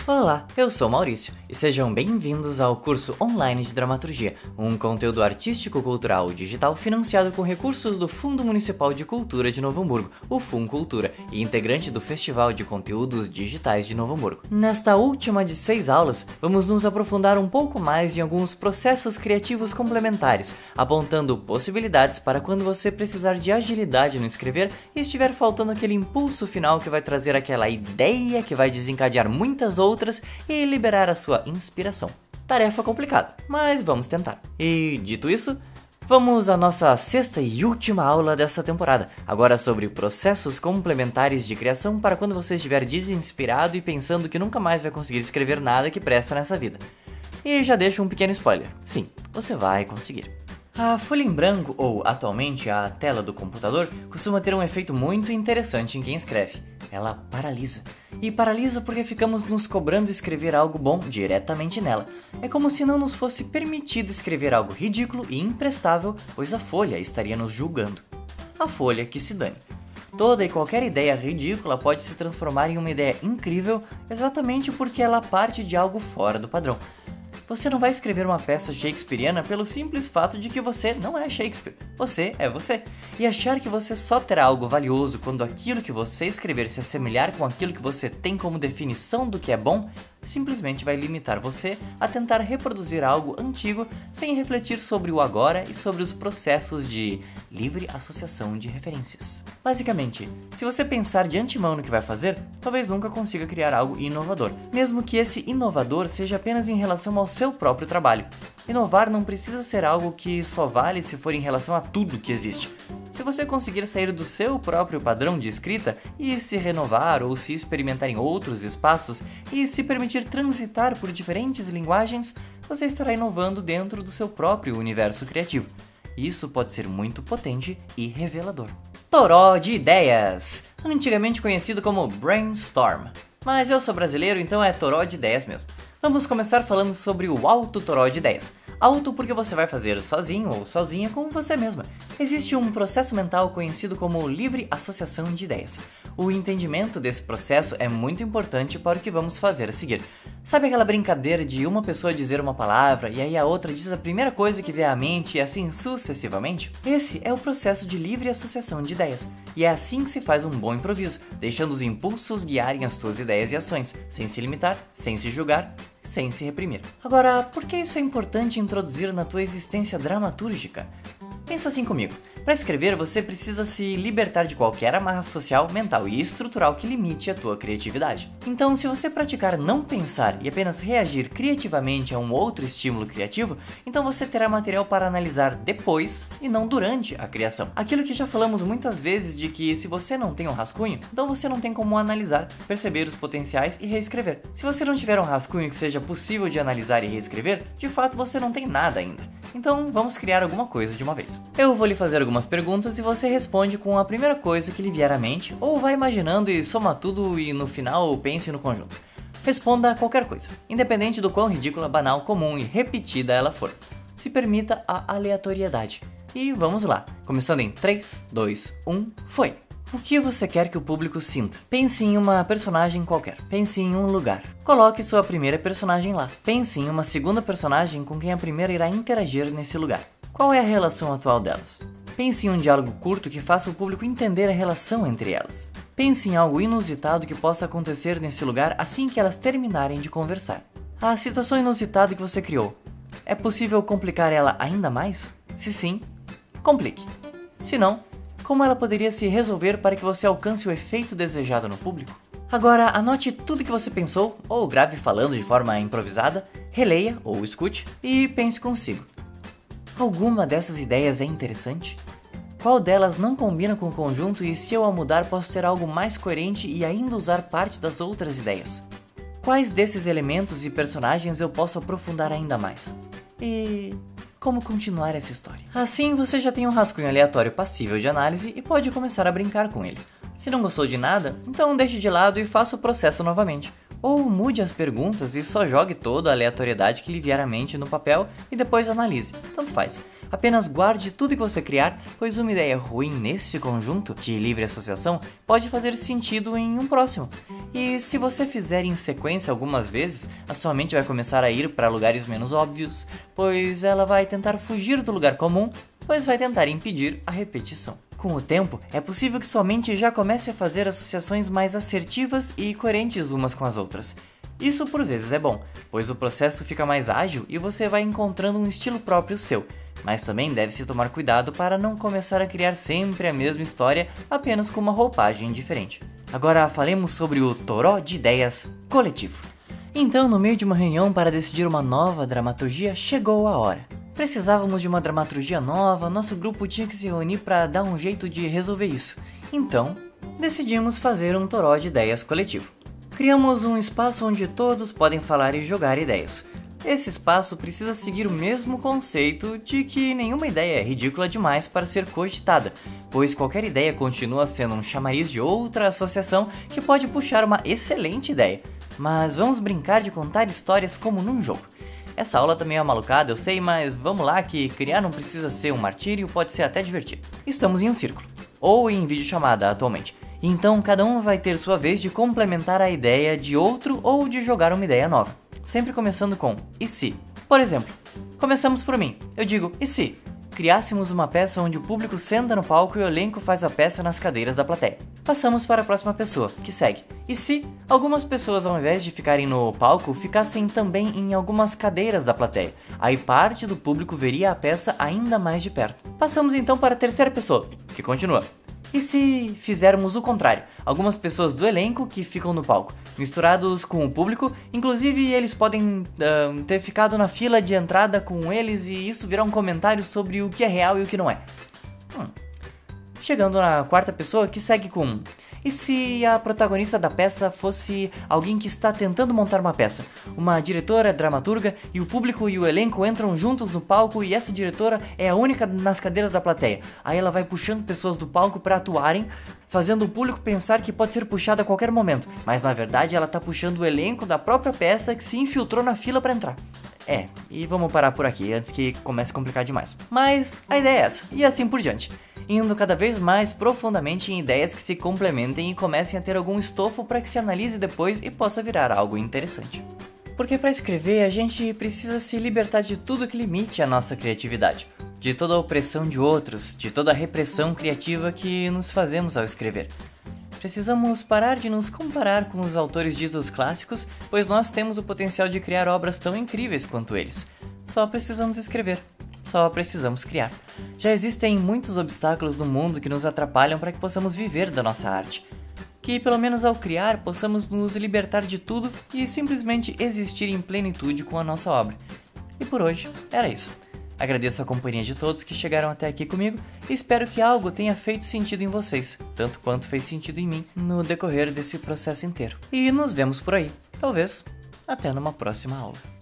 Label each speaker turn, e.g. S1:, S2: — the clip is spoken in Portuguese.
S1: Olá, eu sou Maurício e sejam bem-vindos ao curso online de dramaturgia, um conteúdo artístico-cultural digital financiado com recursos do Fundo Municipal de Cultura de Novo Hamburgo, o FUNCultura, e integrante do Festival de Conteúdos Digitais de Novo Hamburgo. Nesta última de 6 aulas, vamos nos aprofundar um pouco mais em alguns processos criativos complementares, apontando possibilidades para quando você precisar de agilidade no escrever e estiver faltando aquele impulso final que vai trazer aquela ideia que vai desencadear muitas outras e liberar a sua inspiração. Tarefa complicada, mas vamos tentar. E dito isso, vamos à nossa sexta e última aula dessa temporada, agora sobre processos complementares de criação para quando você estiver desinspirado e pensando que nunca mais vai conseguir escrever nada que presta nessa vida. E já deixo um pequeno spoiler, sim, você vai conseguir. A folha em branco, ou atualmente a tela do computador, costuma ter um efeito muito interessante em quem escreve. Ela paralisa. E paralisa porque ficamos nos cobrando escrever algo bom diretamente nela. É como se não nos fosse permitido escrever algo ridículo e imprestável, pois a folha estaria nos julgando. A folha que se dane. Toda e qualquer ideia ridícula pode se transformar em uma ideia incrível exatamente porque ela parte de algo fora do padrão. Você não vai escrever uma peça shakespeariana pelo simples fato de que você não é Shakespeare. Você é você. E achar que você só terá algo valioso quando aquilo que você escrever se assemelhar com aquilo que você tem como definição do que é bom, simplesmente vai limitar você a tentar reproduzir algo antigo sem refletir sobre o agora e sobre os processos de livre associação de referências. Basicamente, se você pensar de antemão no que vai fazer, talvez nunca consiga criar algo inovador, mesmo que esse inovador seja apenas em relação ao seu próprio trabalho. Inovar não precisa ser algo que só vale se for em relação a tudo que existe. Se você conseguir sair do seu próprio padrão de escrita e se renovar ou se experimentar em outros espaços e se permitir transitar por diferentes linguagens, você estará inovando dentro do seu próprio universo criativo. Isso pode ser muito potente e revelador. Toró de ideias, antigamente conhecido como brainstorm. Mas eu sou brasileiro, então é toró de ideias mesmo. Vamos começar falando sobre o alto toró de ideias. Alto porque você vai fazer sozinho ou sozinha com você mesma. Existe um processo mental conhecido como livre associação de ideias. O entendimento desse processo é muito importante para o que vamos fazer a seguir. Sabe aquela brincadeira de uma pessoa dizer uma palavra e aí a outra diz a primeira coisa que vier à mente e assim sucessivamente? Esse é o processo de livre associação de ideias. E é assim que se faz um bom improviso, deixando os impulsos guiarem as tuas ideias e ações, sem se limitar, sem se julgar, sem se reprimir. Agora, por que isso é importante introduzir na tua existência dramatúrgica? Pensa assim comigo. Para escrever, você precisa se libertar de qualquer amarra social, mental e estrutural que limite a tua criatividade. Então, se você praticar não pensar e apenas reagir criativamente a um outro estímulo criativo, então você terá material para analisar depois e não durante a criação. Aquilo que já falamos muitas vezes de que se você não tem um rascunho, então você não tem como analisar, perceber os potenciais e reescrever. Se você não tiver um rascunho que seja possível de analisar e reescrever, de fato você não tem nada ainda. Então, vamos criar alguma coisa de uma vez. Eu vou lhe fazer algumas perguntas e você responde com a primeira coisa que lhe vier à mente, ou vai imaginando e soma tudo e no final pense no conjunto. Responda a qualquer coisa, independente do quão ridícula, banal, comum e repetida ela for. Se permita a aleatoriedade. E vamos lá, começando em 3, 2, 1, foi! O que você quer que o público sinta? Pense em uma personagem qualquer. Pense em um lugar. Coloque sua primeira personagem lá. Pense em uma segunda personagem com quem a primeira irá interagir nesse lugar. Qual é a relação atual delas? Pense em um diálogo curto que faça o público entender a relação entre elas. Pense em algo inusitado que possa acontecer nesse lugar assim que elas terminarem de conversar. A situação inusitada que você criou, é possível complicar ela ainda mais? Se sim, complique. Se não, como ela poderia se resolver para que você alcance o efeito desejado no público? Agora, anote tudo que você pensou, ou grave falando de forma improvisada, releia ou escute e pense consigo. Alguma dessas ideias é interessante? Qual delas não combina com o conjunto e se eu a mudar posso ter algo mais coerente e ainda usar parte das outras ideias? Quais desses elementos e personagens eu posso aprofundar ainda mais? E como continuar essa história? Assim você já tem um rascunho aleatório passível de análise e pode começar a brincar com ele. Se não gostou de nada, então deixe de lado e faça o processo novamente. Ou mude as perguntas e só jogue toda a aleatoriedade que lhe vier à mente no papel e depois analise. Tanto faz. Apenas guarde tudo que você criar, pois uma ideia ruim nesse conjunto de livre associação pode fazer sentido em um próximo. E se você fizer em sequência algumas vezes, a sua mente vai começar a ir para lugares menos óbvios, pois ela vai tentar fugir do lugar comum, pois vai tentar impedir a repetição. Com o tempo, é possível que sua mente já comece a fazer associações mais assertivas e coerentes umas com as outras. Isso por vezes é bom, pois o processo fica mais ágil e você vai encontrando um estilo próprio seu, mas também deve-se tomar cuidado para não começar a criar sempre a mesma história apenas com uma roupagem diferente. Agora falemos sobre o toró de ideias coletivo. Então, no meio de uma reunião para decidir uma nova dramaturgia, chegou a hora. Precisávamos de uma dramaturgia nova, nosso grupo tinha que se reunir para dar um jeito de resolver isso. Então, decidimos fazer um toró de ideias coletivo. Criamos um espaço onde todos podem falar e jogar ideias. Esse espaço precisa seguir o mesmo conceito de que nenhuma ideia é ridícula demais para ser cogitada, pois qualquer ideia continua sendo um chamariz de outra associação que pode puxar uma excelente ideia. Mas vamos brincar de contar histórias como num jogo. Essa aula também é malucada, eu sei, mas vamos lá que criar não precisa ser um martírio, pode ser até divertido. Estamos em um círculo, ou em videochamada atualmente. Então cada um vai ter sua vez de complementar a ideia de outro ou de jogar uma ideia nova. Sempre começando com e se? Por exemplo, começamos por mim. Eu digo, e se criássemos uma peça onde o público senta no palco e o elenco faz a peça nas cadeiras da plateia? Passamos para a próxima pessoa, que segue. E se algumas pessoas, ao invés de ficarem no palco, ficassem também em algumas cadeiras da plateia? Aí parte do público veria a peça ainda mais de perto. Passamos então para a terceira pessoa, que continua. E se fizermos o contrário? Algumas pessoas do elenco que ficam no palco, misturados com o público, inclusive eles podem ter ficado na fila de entrada com eles e isso virar um comentário sobre o que é real e o que não é. Chegando na quarta pessoa, que segue com... E se a protagonista da peça fosse alguém que está tentando montar uma peça? Uma diretora, dramaturga, e o público e o elenco entram juntos no palco e essa diretora é a única nas cadeiras da plateia. Aí ela vai puxando pessoas do palco para atuarem, fazendo o público pensar que pode ser puxada a qualquer momento, mas na verdade ela tá puxando o elenco da própria peça que se infiltrou na fila para entrar. E vamos parar por aqui antes que comece a complicar demais. Mas a ideia é essa, e assim por diante. Indo cada vez mais profundamente em ideias que se complementem e comecem a ter algum estofo para que se analise depois e possa virar algo interessante. Porque para escrever a gente precisa se libertar de tudo que limite a nossa criatividade, de toda a opressão de outros, de toda a repressão criativa que nos fazemos ao escrever. Precisamos parar de nos comparar com os autores ditos clássicos, pois nós temos o potencial de criar obras tão incríveis quanto eles. Só precisamos escrever. Só precisamos criar. Já existem muitos obstáculos no mundo que nos atrapalham para que possamos viver da nossa arte. Que pelo menos ao criar possamos nos libertar de tudo e simplesmente existir em plenitude com a nossa obra. E por hoje era isso. Agradeço a companhia de todos que chegaram até aqui comigo e espero que algo tenha feito sentido em vocês, tanto quanto fez sentido em mim no decorrer desse processo inteiro. E nos vemos por aí. Talvez até numa próxima aula.